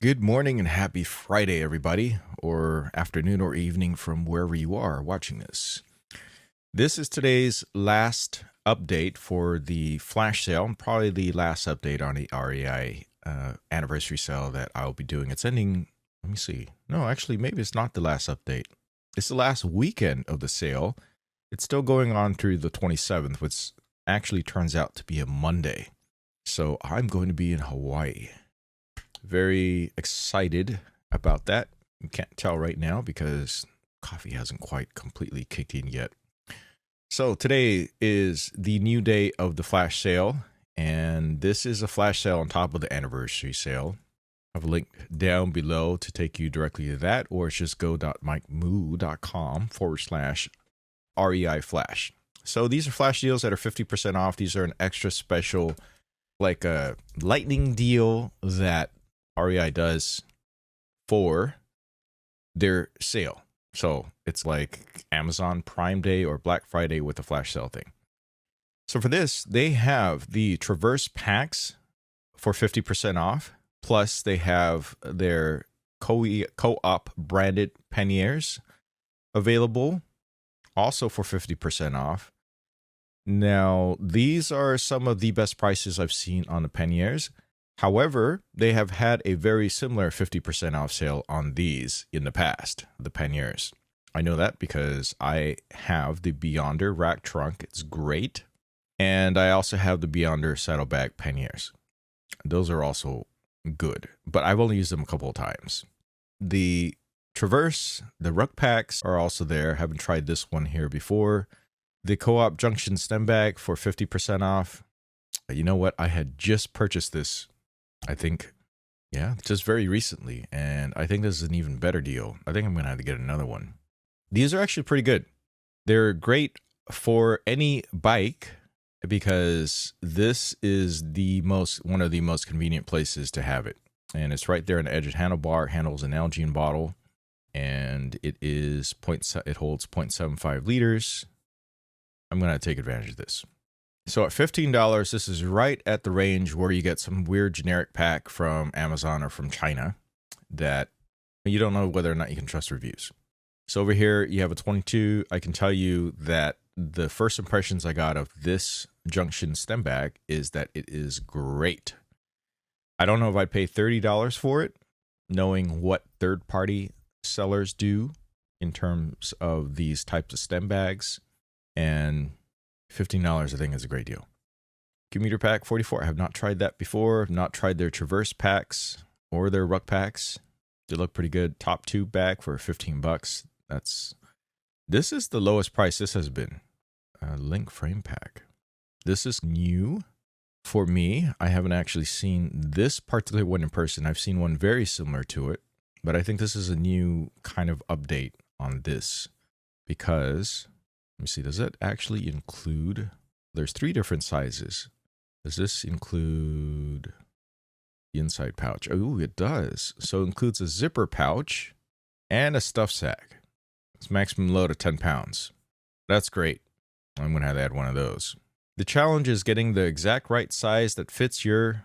Good morning and happy Friday, everybody, or afternoon or evening from wherever you are watching this. This is today's last update for the flash sale, and probably the last update on the REI anniversary sale that I'll be doing. It's ending, let me see. No, actually, maybe it's not the last update. It's the last weekend of the sale. It's still going on through the 27th, which actually turns out to be a Monday. So I'm going to be in Hawaii. Very excited about that. You can't tell right now because coffee hasn't quite completely kicked in yet. So today is the new day of the flash sale, and this is a flash sale on top of the anniversary sale. I have a link down below to take you directly to that, or it's just go.mikemoo.com/REI flash. So these are flash deals that are 50% off. These are an extra special, like a lightning deal that REI does for their sale. So it's like Amazon Prime Day or Black Friday with the flash sale thing. So for this, they have the Traverse packs for 50% off. Plus they have their co-op branded Panniers available also for 50% off. Now, these are some of the best prices I've seen on the Panniers. However, they have had a very similar 50% off sale on these in the past, the Panniers. I know that because I have the Beyonder rack trunk. It's great. And I also have the Beyonder saddlebag Panniers. Those are also good, but I've only used them a couple of times. The Traverse, the ruck packs are also there. Haven't tried this one here before. The Co-op Junction stem bag for 50% off. You know what? I had just purchased this, I think, just very recently. And I think this is an even better deal. I think I'm going to have to get another one. These are actually pretty good. They're great for any bike because this is one of the most convenient places to have it. And it's right there on the edge of the handlebar. Handles an Nalgene bottle. And it holds 0.75 liters. I'm going to take advantage of this. So at $15, this is right at the range where you get some weird generic pack from Amazon or from China that you don't know whether or not you can trust reviews. So over here, you have a 22. I can tell you that the first impressions I got of this Junction stem bag is that it is great. I don't know if I'd pay $30 for it, knowing what third-party sellers do in terms of these types of stem bags. And $15, I think, is a great deal. Commuter pack 44. I have not tried that before. I've not tried their Traverse packs or their ruck packs. They look pretty good. Top tube bag for $15. This is the lowest price this has been. Link frame pack. This is new for me. I haven't actually seen this particular one in person. I've seen one very similar to it, but I think this is a new kind of update on this because, let me see, does it actually include, there's 3 different sizes. Does this include the inside pouch? Oh, it does. So it includes a zipper pouch and a stuff sack. It's maximum load of 10 pounds. That's great. I'm going to have to add one of those. The challenge is getting the exact right size that fits your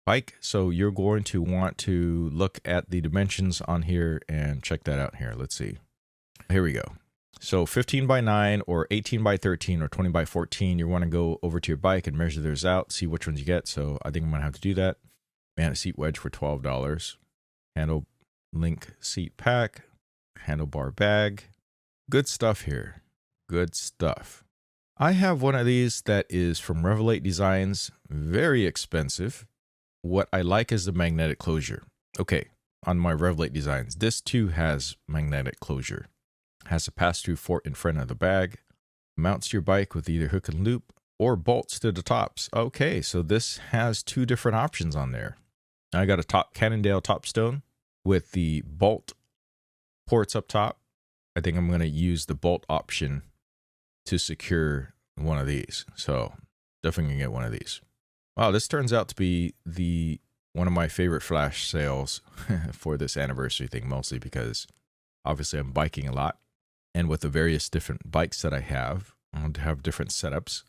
bike. So you're going to want to look at the dimensions on here and check that out here. Let's see. Here we go. So 15 by 9 or 18 by 13 or 20 by 14, you want to go over to your bike and measure those out, see which ones you get. So I think I'm going to have to do that. Man, a seat wedge for $12. Handle link seat pack, handlebar bag. Good stuff here. Good stuff. I have one of these that is from Revelate Designs. Very expensive. What I like is the magnetic closure. Okay, on my Revelate Designs, this too has magnetic closure. Has a pass-through fork in front of the bag, mounts your bike with either hook and loop or bolts to the tops. Okay, so this has 2 different options on there. I got a Cannondale Topstone with the bolt ports up top. I think I'm going to use the bolt option to secure one of these. So definitely going to get one of these. Wow, this turns out to be one of my favorite flash sales for this anniversary thing, mostly because obviously I'm biking a lot. And with the various different bikes that I have different setups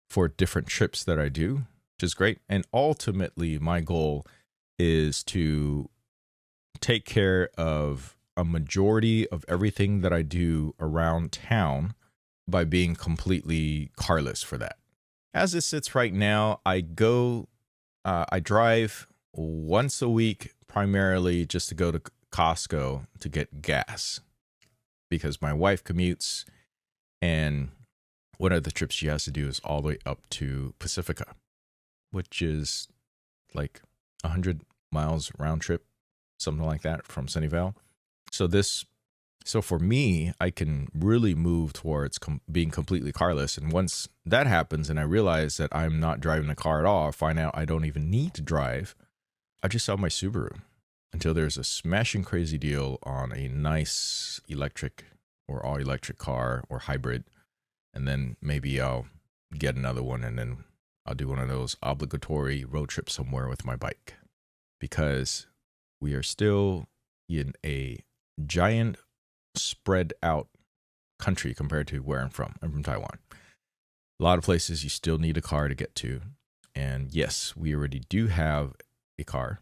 for different trips that I do, which is great. And ultimately, my goal is to take care of a majority of everything that I do around town by being completely carless for that. As it sits right now, I drive once a week, primarily just to go to Costco to get gas because my wife commutes, and one of the trips she has to do is all the way up to Pacifica, which is like 100 miles round trip, something like that from Sunnyvale. So for me, I can really move towards being completely carless. And once that happens and I realize that I'm not driving the car at all, I find out I don't even need to drive, I just sell my Subaru until there's a smashing crazy deal on a nice electric or all electric car or hybrid. And then maybe I'll get another one, and then I'll do one of those obligatory road trips somewhere with my bike, because we are still in a giant spread out country compared to where I'm from. I'm from Taiwan. A lot of places you still need a car to get to. And yes, we already do have a car,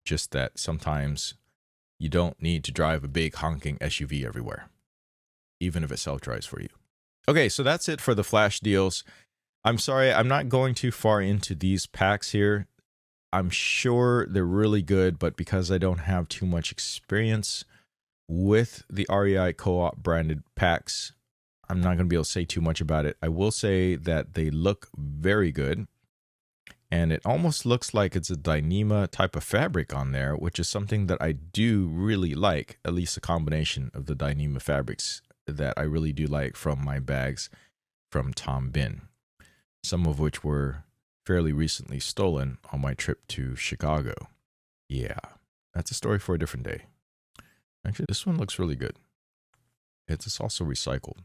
just that sometimes you don't need to drive a big honking SUV everywhere, even if it self-drives for you. Okay, so that's it for the flash deals. I'm sorry, I'm not going too far into these packs here. I'm sure they're really good, but because I don't have too much experience with the REI co-op branded packs, I'm not going to be able to say too much about it. I will say that they look very good, and it almost looks like it's a Dyneema type of fabric on there, which is something that I do really like, at least a combination of the Dyneema fabrics that I really do like from my bags from Tom Bin, some of which were fairly recently stolen on my trip to Chicago. Yeah, that's a story for a different day. Actually, this one looks really good. It's also recycled.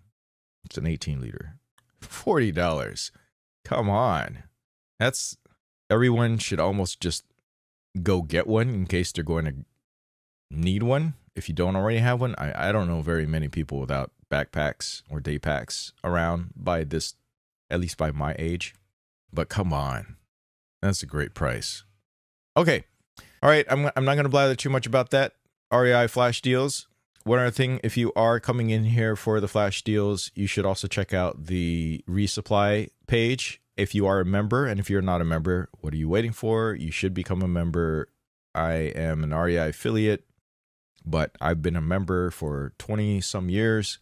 It's an 18 liter. $40. Come on. Everyone should almost just go get one in case they're going to need one. If you don't already have one, I don't know very many people without backpacks or day packs around by this, at least by my age. But come on. That's a great price. Okay. All right. I'm not going to blather too much about that. REI flash deals. One other thing, if you are coming in here for the flash deals, you should also check out the resupply page if you are a member. And if you're not a member, what are you waiting for? You should become a member. I am an REI affiliate, but I've been a member for 20 some years.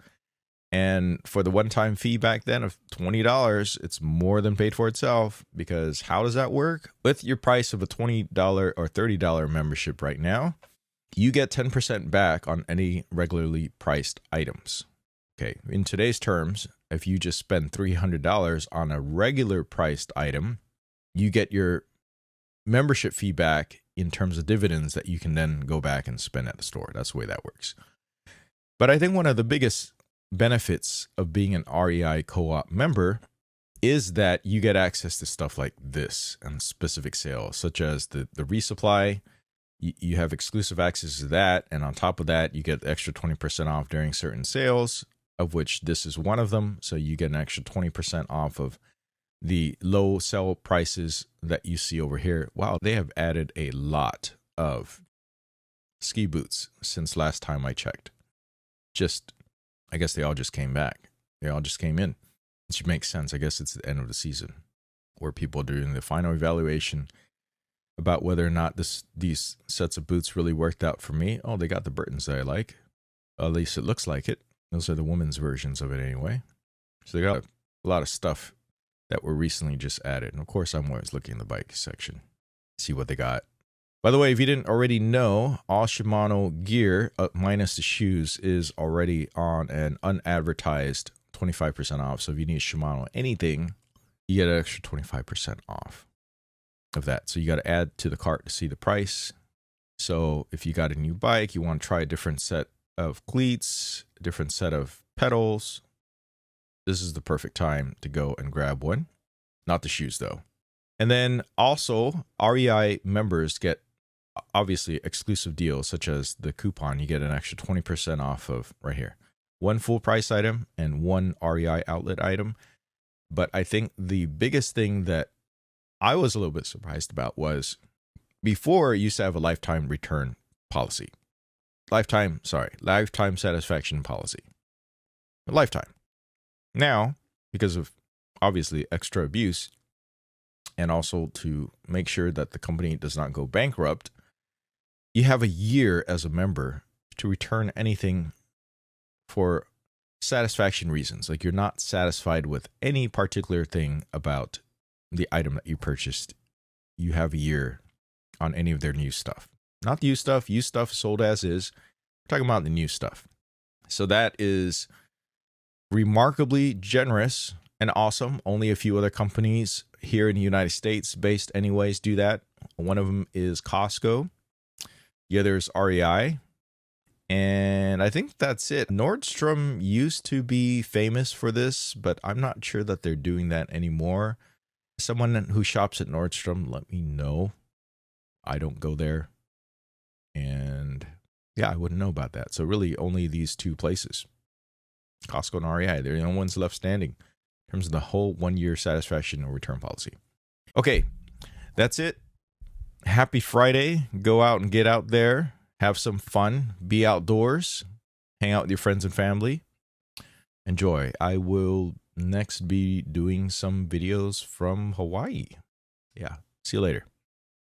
And for the one-time fee back then of $20, it's more than paid for itself, because how does that work? With your price of a $20 or $30 membership right now, you get 10% back on any regularly priced items. Okay, in today's terms, if you just spend $300 on a regular priced item, you get your membership fee back in terms of dividends that you can then go back and spend at the store. That's the way that works. But I think one of the biggest benefits of being an REI co-op member is that you get access to stuff like this and specific sales, such as the resupply. You have exclusive access to that, and on top of that, you get the extra 20% off during certain sales, of which this is one of them. So you get an extra 20% off of the low sell prices that you see over here. Wow, they have added a lot of ski boots since last time I checked. I guess they all just came back. They all just came in, which makes sense. I guess it's the end of the season where people are doing the final evaluation about whether or not these sets of boots really worked out for me. Oh, they got the Burtons that I like. At least it looks like it. Those are the women's versions of it anyway. So they got a lot of stuff that were recently just added. And of course, I'm always looking in the bike section, see what they got. By the way, if you didn't already know, all Shimano gear, minus the shoes, is already on an unadvertised 25% off. So if you need Shimano anything, you get an extra 25% off of that. So you got to add to the cart to see the price. So if you got a new bike, you want to try a different set of cleats, a different set of pedals, this is the perfect time to go and grab one. Not the shoes though. And then also REI members get obviously exclusive deals, such as the coupon. You get an extra 20% off of right here, one full price item and one REI outlet item. But I think the biggest thing that I was a little bit surprised about was before it used to have a lifetime return policy. lifetime satisfaction policy. A lifetime. Now, because of obviously extra abuse, and also to make sure that the company does not go bankrupt, you have a year as a member to return anything for satisfaction reasons. Like you're not satisfied with any particular thing about the item that you purchased. You have a year on any of their new stuff. Not the used stuff. Used stuff sold as is. We're talking about the new stuff. So that is remarkably generous and awesome. Only a few other companies here in the United States based anyways do that. One of them is Costco. The other is REI. And I think that's it. Nordstrom used to be famous for this, but I'm not sure that they're doing that anymore. Someone who shops at Nordstrom, let me know. I don't go there. And yeah, I wouldn't know about that. So really only these two places, Costco and REI, they're the only ones left standing in terms of the whole 1 year satisfaction or return policy. Okay, that's it. Happy Friday. Go out and get out there. Have some fun. Be outdoors. Hang out with your friends and family. Enjoy. I will next be doing some videos from Hawaii. Yeah. See you later.